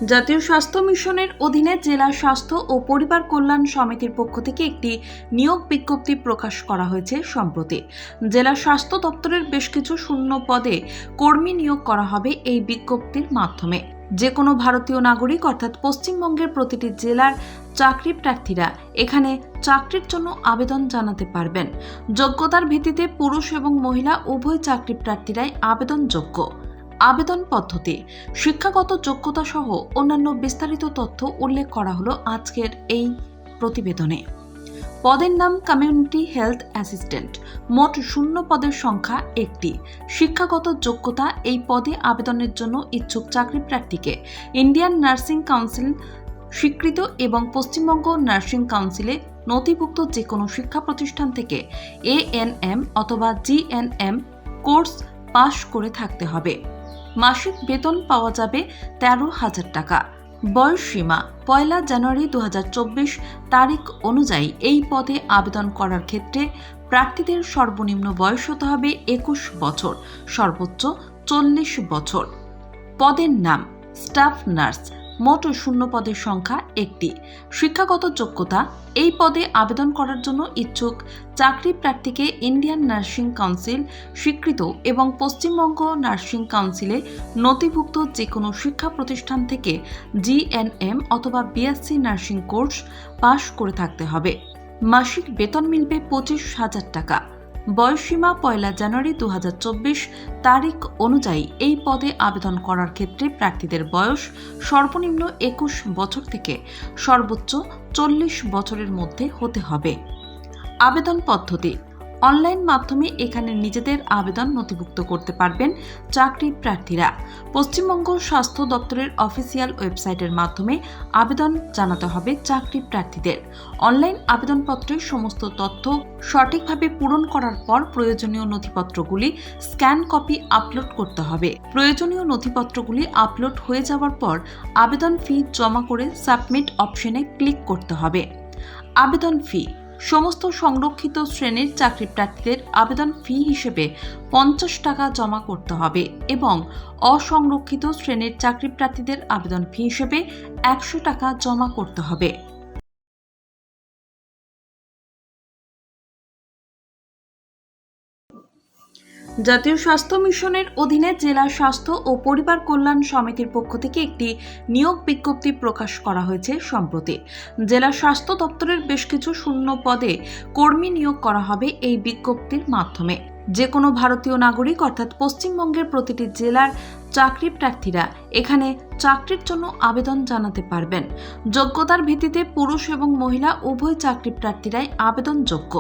জাতীয় স্বাস্থ্য মিশনের অধীনে জেলা স্বাস্থ্য ও পরিবার কল্যাণ সমিতির পক্ষ থেকে একটি নিয়োগ বিজ্ঞপ্তি প্রকাশ করা হয়েছে সম্প্রতি। জেলা স্বাস্থ্য দপ্তরের বেশ কিছু শূন্য পদে কর্মী নিয়োগ করা হবে এই বিজ্ঞপ্তির মাধ্যমে। যে কোনো ভারতীয় নাগরিক অর্থাৎ পশ্চিমবঙ্গের প্রতিটি জেলার চাকরি প্রার্থীরা এখানে চাকরির জন্য আবেদন জানাতে পারবেন। যোগ্যতার ভিত্তিতে পুরুষ এবং মহিলা উভয় চাকরি প্রার্থীরাই আবেদনযোগ্য। আবেদন পদ্ধতি, শিক্ষাগত যোগ্যতা সহ অন্যান্য বিস্তারিত তথ্য উল্লেখ করা হলো আজকের এই প্রতিবেদনে। পদের নাম কমিউনিটি হেলথ অ্যাসিস্ট্যান্ট। মোট শূন্য পদের সংখ্যা 1টি। শিক্ষাগত যোগ্যতা, এই পদে আবেদনের জন্য ইচ্ছুক চাকরি প্রার্থীকে ইন্ডিয়ান নার্সিং কাউন্সিল স্বীকৃত এবং পশ্চিমবঙ্গ নার্সিং কাউন্সিলে নথিভুক্ত যে কোনো শিক্ষা প্রতিষ্ঠান থেকে ANM অথবা GNM কোর্স পাশ করে থাকতে হবে। মাসিক বেতন পাওয়া যাবে 13,000 টাকা। বয়স সীমা 1 জানুয়ারি 2024 তারিখ অনুযায়ী এই পদে আবেদন করার ক্ষেত্রে প্রার্থীদের সর্বনিম্ন বয়স হতে হবে 21 বছর, সর্বোচ্চ 40 বছর। পদের নাম স্টাফ নার্স। মোট শূন্য পদের সংখ্যা 1টি। শিক্ষাগত যোগ্যতা, এই পদে আবেদন করার জন্য ইচ্ছুক চাকরি প্রার্থীকে ইন্ডিয়ান নার্সিং কাউন্সিল স্বীকৃত এবং পশ্চিমবঙ্গ নার্সিং কাউন্সিলে নথিভুক্ত যে কোনো শিক্ষা প্রতিষ্ঠান থেকে GNM অথবা BSc নার্সিং কোর্স পাশ করে থাকতে হবে। মাসিক বেতন মিলবে 25,000 টাকা। বয়সসীমা 1 জানুয়ারি 2024 তারিখ অনুযায়ী এই পদে আবেদন করার ক্ষেত্রে প্রার্থীদের বয়স সর্বনিম্ন 21 বছর থেকে সর্বোচ্চ 40 বছরের মধ্যে হতে হবে। আবেদন পদ্ধতি, অনলাইন মাধ্যমে এখানে নিজেদের আবেদন নথিভুক্ত করতে পারবেন চাকরি প্রার্থীরা। পশ্চিমবঙ্গ স্বাস্থ্য দপ্তরের অফিসিয়াল ওয়েবসাইটের মাধ্যমে আবেদন জানাতে হবে চাকরি প্রার্থীদের। অনলাইন আবেদনপত্রের সমস্ত তথ্য সঠিকভাবে পূরণ করার পর প্রয়োজনীয় নথিপত্রগুলি স্ক্যান কপি আপলোড করতে হবে। প্রয়োজনীয় নথিপত্রগুলি আপলোড হয়ে যাওয়ার পর আবেদন ফি জমা করে সাবমিট অপশনে ক্লিক করতে হবে। আবেদন ফি, সমস্ত সংরক্ষিত শ্রেণীর চাকরি প্রার্থীদের আবেদন ফি হিসেবে 50 টাকা জমা করতে হবে এবং অসংরক্ষিত শ্রেণীর চাকরি প্রার্থীদের আবেদন ফি হিসেবে 100 টাকা জমা করতে হবে। জাতীয় স্বাস্থ্য মিশনের অধীনে জেলা স্বাস্থ্য ও পরিবার কল্যাণ সমিতির পক্ষ থেকে একটি নিয়োগ বিজ্ঞপ্তি প্রকাশ করা হয়েছে সম্প্রতি। জেলা স্বাস্থ্য দপ্তরের বেশ কিছু শূন্য পদে কর্মী নিয়োগ করা হবে এই বিজ্ঞপ্তির মাধ্যমে। যে কোনো ভারতীয় নাগরিক অর্থাৎ পশ্চিমবঙ্গের প্রতিটি জেলার চাকরি প্রার্থীরা এখানে চাকরির জন্য আবেদন জানাতে পারবেন। যোগ্যতার ভিত্তিতে পুরুষ এবং মহিলা উভয় চাকরি প্রার্থীরাই আবেদনযোগ্য।